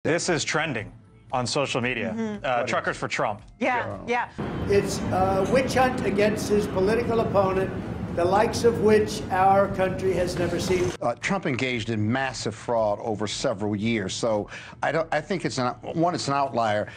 This is trending on social media. Truckers for Trump. Yeah. It's a witch hunt against his political opponent, the likes of which our country has never seen. Trump engaged in massive fraud over several years, so I think it's an outlier.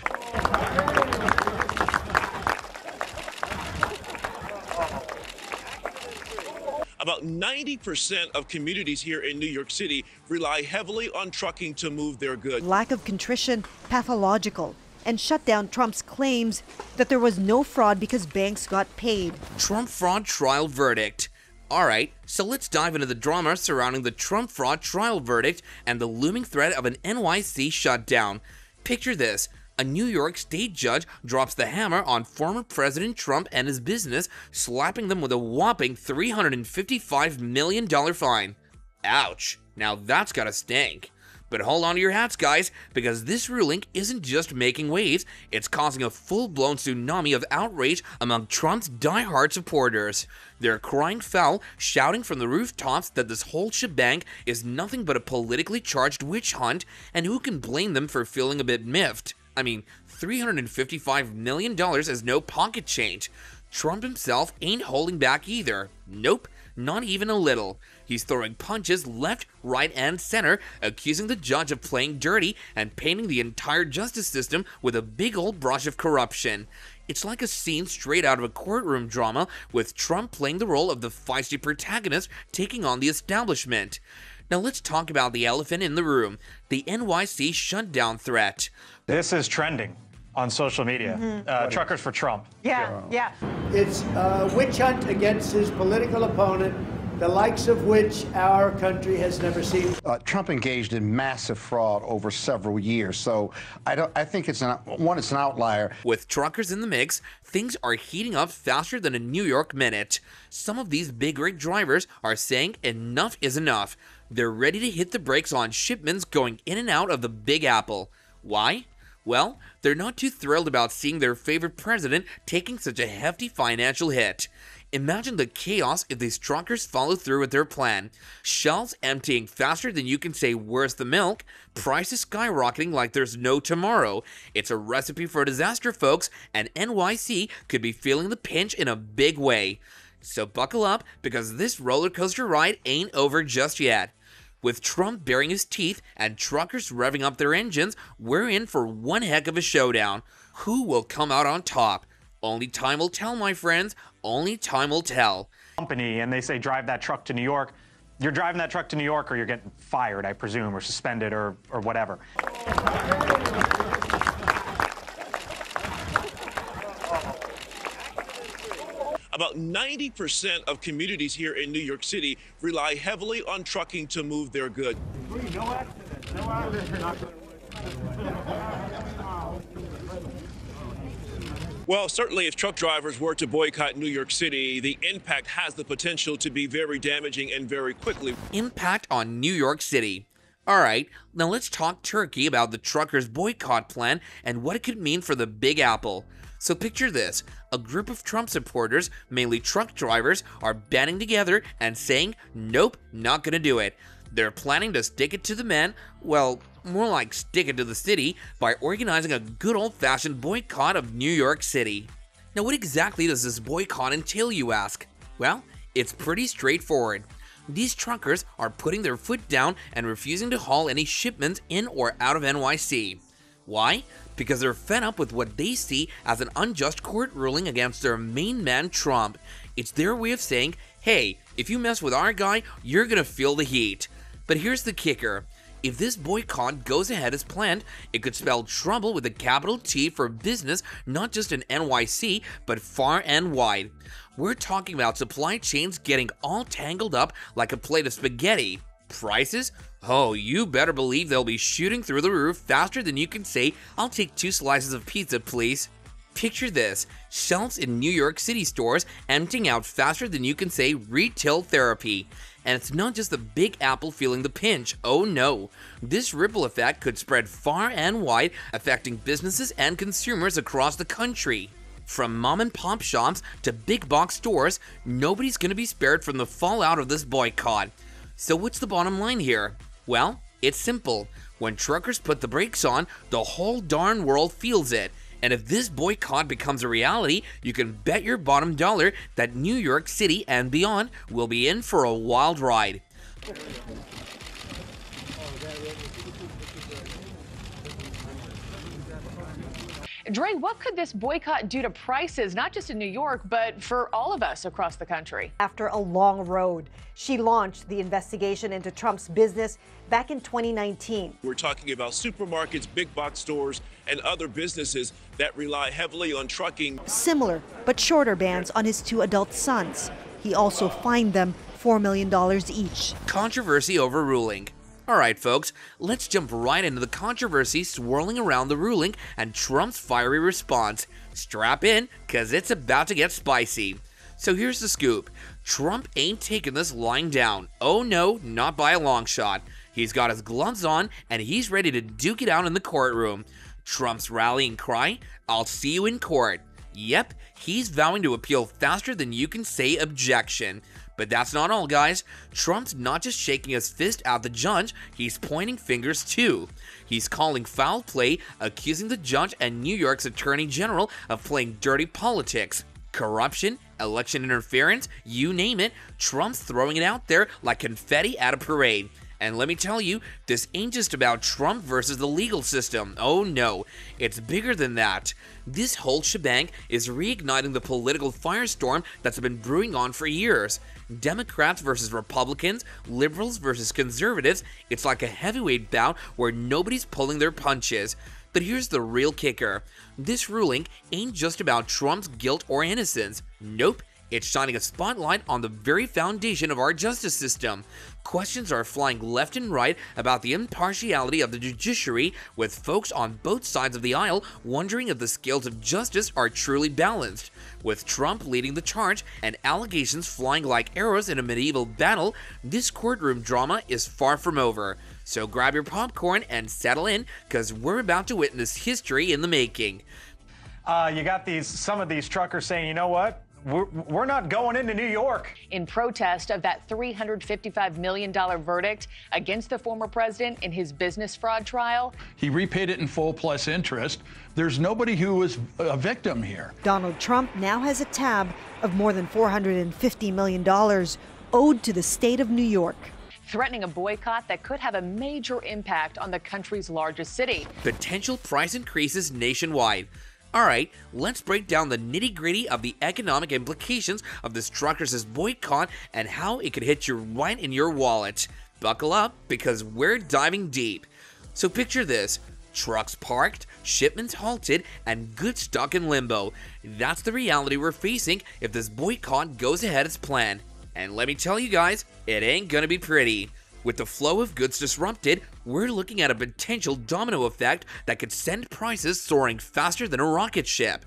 About 90% of communities here in New York City rely heavily on trucking to move their goods. Lack of contrition, pathological, and shut down Trump's claims that there was no fraud because banks got paid. Trump fraud trial verdict. All right, so let's dive into the drama surrounding the Trump fraud trial verdict and the looming threat of an NYC shutdown. Picture this. A New York state judge drops the hammer on former President Trump and his business, slapping them with a whopping $355 million fine. Ouch. Now that's gotta stink. But hold on to your hats, guys, because this ruling isn't just making waves, it's causing a full-blown tsunami of outrage among Trump's die-hard supporters. They're crying foul, shouting from the rooftops that this whole shebang is nothing but a politically charged witch hunt, and who can blame them for feeling a bit miffed? I mean, $355 million is no pocket change. Trump himself ain't holding back either. Nope, not even a little. He's throwing punches left, right, and center, accusing the judge of playing dirty and painting the entire justice system with a big old brush of corruption. It's like a scene straight out of a courtroom drama, with Trump playing the role of the feisty protagonist taking on the establishment. Now let's talk about the elephant in the room, the NYC shutdown threat. This is trending on social media. Truckers for Trump. Yeah. It's a witch hunt against his political opponent, the likes of which our country has never seen. Trump engaged in massive fraud over several years, so I think it's an outlier. With truckers in the mix, things are heating up faster than a New York minute. Some of these big rig drivers are saying enough is enough. They're ready to hit the brakes on shipments going in and out of the Big Apple. Why? Well, they're not too thrilled about seeing their favorite president taking such a hefty financial hit. Imagine the chaos if these truckers follow through with their plan. Shelves emptying faster than you can say where's the milk, prices skyrocketing like there's no tomorrow. It's a recipe for disaster, folks, and NYC could be feeling the pinch in a big way. So buckle up, because this roller coaster ride ain't over just yet. With Trump baring his teeth and truckers revving up their engines, we're in for one heck of a showdown. Who will come out on top? Only time will tell, my friends. Only time will tell. Company, and they say drive that truck to New York. You're driving that truck to New York, or you're getting fired, I presume, or suspended, or whatever. About 90% of communities here in New York City rely heavily on trucking to move their goods. Well, certainly if truck drivers were to boycott New York City, the impact has the potential to be very damaging and very quickly. Impact on New York City. Alright, now let's talk turkey about the truckers' boycott plan and what it could mean for the Big Apple. So picture this, a group of Trump supporters, mainly truck drivers, are banding together and saying, nope, not gonna do it. They're planning to stick it to the man, well, more like stick it to the city, by organizing a good old-fashioned boycott of New York City. Now what exactly does this boycott entail, you ask? Well, it's pretty straightforward. These truckers are putting their foot down and refusing to haul any shipments in or out of NYC. Why? Because they're fed up with what they see as an unjust court ruling against their main man, Trump. It's their way of saying, hey, if you mess with our guy, you're gonna feel the heat. But here's the kicker. If this boycott goes ahead as planned, it could spell trouble with a capital T for business, not just in NYC, but far and wide. We're talking about supply chains getting all tangled up like a plate of spaghetti. Prices? Oh, you better believe they'll be shooting through the roof faster than you can say, I'll take 2 slices of pizza, please. Picture this, shelves in New York City stores emptying out faster than you can say retail therapy. And it's not just the Big Apple feeling the pinch, oh no. This ripple effect could spread far and wide, affecting businesses and consumers across the country. From mom and pop shops to big box stores, nobody's gonna be spared from the fallout of this boycott. So what's the bottom line here? Well, it's simple. When truckers put the brakes on, the whole darn world feels it. And if this boycott becomes a reality, you can bet your bottom dollar that New York City and beyond will be in for a wild ride. Dre, what could this boycott do to prices, not just in New York, but for all of us across the country? After a long road, she launched the investigation into Trump's business back in 2019. We're talking about supermarkets, big box stores, and other businesses that rely heavily on trucking. Similar but shorter bans on his 2 adult sons. He also fined them $4 million each. Controversy over ruling. Alright folks, let's jump right into the controversy swirling around the ruling and Trump's fiery response. Strap in, cause it's about to get spicy. So here's the scoop. Trump ain't taking this lying down. Oh no, not by a long shot. He's got his gloves on and he's ready to duke it out in the courtroom. Trump's rallying cry, "I'll see you in court." Yep, he's vowing to appeal faster than you can say objection. But that's not all, guys. Trump's not just shaking his fist at the judge, he's pointing fingers too. He's calling foul play, accusing the judge and New York's Attorney General of playing dirty politics. Corruption, election interference, you name it, Trump's throwing it out there like confetti at a parade. And let me tell you, this ain't just about Trump versus the legal system. Oh no, it's bigger than that. This whole shebang is reigniting the political firestorm that's been brewing on for years. Democrats versus Republicans, liberals versus conservatives, it's like a heavyweight bout where nobody's pulling their punches. But here's the real kicker. This ruling ain't just about Trump's guilt or innocence. Nope. It's shining a spotlight on the very foundation of our justice system. Questions are flying left and right about the impartiality of the judiciary, with folks on both sides of the aisle wondering if the scales of justice are truly balanced. With Trump leading the charge and allegations flying like arrows in a medieval battle, this courtroom drama is far from over. So grab your popcorn and settle in, cause we're about to witness history in the making. You got some of these truckers saying, you know what? We're not going into New York. In protest of that $355 million verdict against the former president in his business fraud trial. He repaid it in full plus interest. There's nobody who was a victim here. Donald Trump now has a tab of more than $450 million owed to the state of New York. Threatening a boycott that could have a major impact on the country's largest city. Potential price increases nationwide. Alright, let's break down the nitty-gritty of the economic implications of this truckers' boycott and how it could hit you right in your wallet. Buckle up, because we're diving deep. So picture this. Trucks parked, shipments halted, and goods stuck in limbo. That's the reality we're facing if this boycott goes ahead as planned. And let me tell you guys, it ain't gonna be pretty. With the flow of goods disrupted, we're looking at a potential domino effect that could send prices soaring faster than a rocket ship.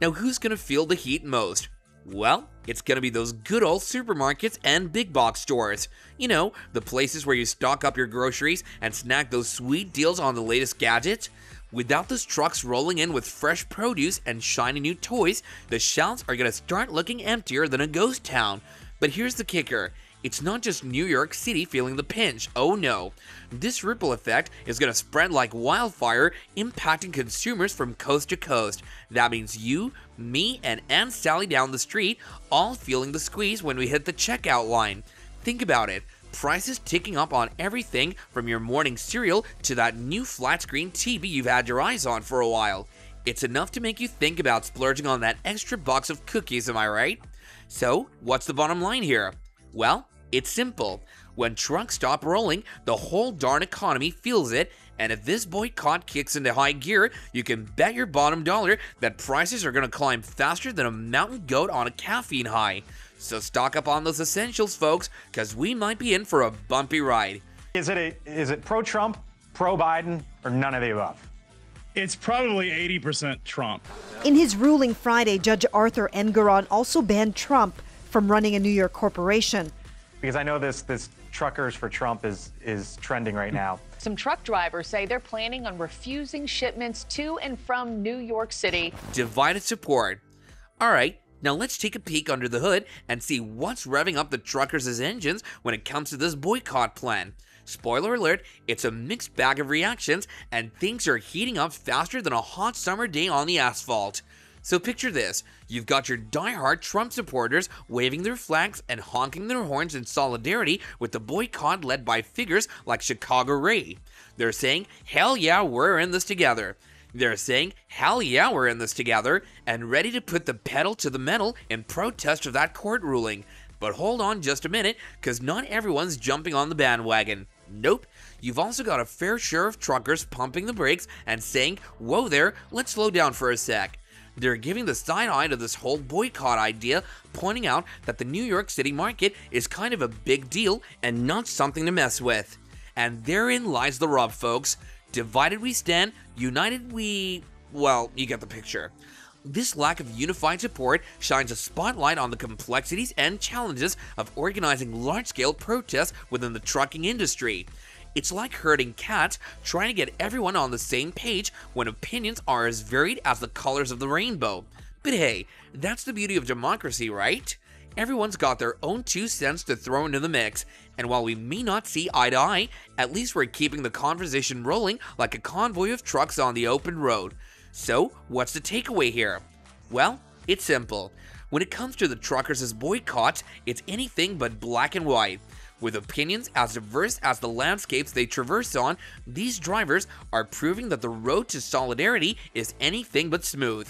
Now, who's gonna feel the heat most? Well, it's gonna be those good old supermarkets and big box stores. You know, the places where you stock up your groceries and snag those sweet deals on the latest gadgets. Without those trucks rolling in with fresh produce and shiny new toys, the shelves are gonna start looking emptier than a ghost town. But here's the kicker. It's not just New York City feeling the pinch, oh no. This ripple effect is going to spread like wildfire, impacting consumers from coast to coast. That means you, me, and Aunt Sally down the street all feeling the squeeze when we hit the checkout line. Think about it. Prices ticking up on everything from your morning cereal to that new flat screen TV you've had your eyes on for a while. It's enough to make you think about splurging on that extra box of cookies, am I right? So, what's the bottom line here? Well, it's simple. When trucks stop rolling, the whole darn economy feels it, and if this boycott kicks into high gear, you can bet your bottom dollar that prices are gonna climb faster than a mountain goat on a caffeine high. So stock up on those essentials, folks, cause we might be in for a bumpy ride. Is it pro-Trump, pro-Biden, or none of the above? It's probably 80% Trump. In his ruling Friday, Judge Arthur Engoron also banned Trump from running a New York corporation. Because I know this Truckers for Trump is trending right now. Some truck drivers say they're planning on refusing shipments to and from New York City. Divided support. Alright, now let's take a peek under the hood and see what's revving up the truckers' engines when it comes to this boycott plan. Spoiler alert, it's a mixed bag of reactions, and things are heating up faster than a hot summer day on the asphalt. So picture this, you've got your die-hard Trump supporters waving their flags and honking their horns in solidarity with the boycott led by figures like Chicago Ray. They're saying, hell yeah, we're in this together. They're saying, hell yeah, we're in this together, and ready to put the pedal to the metal in protest of that court ruling. But hold on just a minute, because not everyone's jumping on the bandwagon. Nope, you've also got a fair share of truckers pumping the brakes and saying, whoa there, let's slow down for a sec. They're giving the side eye to this whole boycott idea, pointing out that the New York City market is kind of a big deal and not something to mess with. And therein lies the rub, folks. Divided we stand, united we... well, you get the picture. This lack of unified support shines a spotlight on the complexities and challenges of organizing large-scale protests within the trucking industry. It's like herding cats trying to get everyone on the same page when opinions are as varied as the colors of the rainbow. But hey, that's the beauty of democracy, right? Everyone's got their own 2 cents to throw into the mix, and while we may not see eye to eye, at least we're keeping the conversation rolling like a convoy of trucks on the open road. So, what's the takeaway here? Well, it's simple. When it comes to the truckers' boycotts, it's anything but black and white. With opinions as diverse as the landscapes they traverse on, these drivers are proving that the road to solidarity is anything but smooth.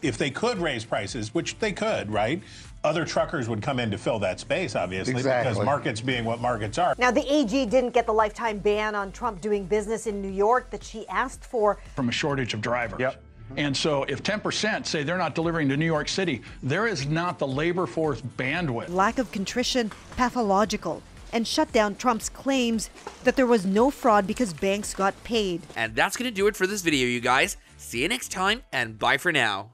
If they could raise prices, which they could, right? Other truckers would come in to fill that space, obviously, because markets being what markets are. Now, the AG didn't get the lifetime ban on Trump doing business in New York that she asked for. From a shortage of drivers. Yep. And so if 10% say they're not delivering to New York City, there is not the labor force bandwidth. Lack of contrition, pathological, and shut down Trump's claims that there was no fraud because banks got paid. And that's going to do it for this video, you guys. See you next time, and bye for now.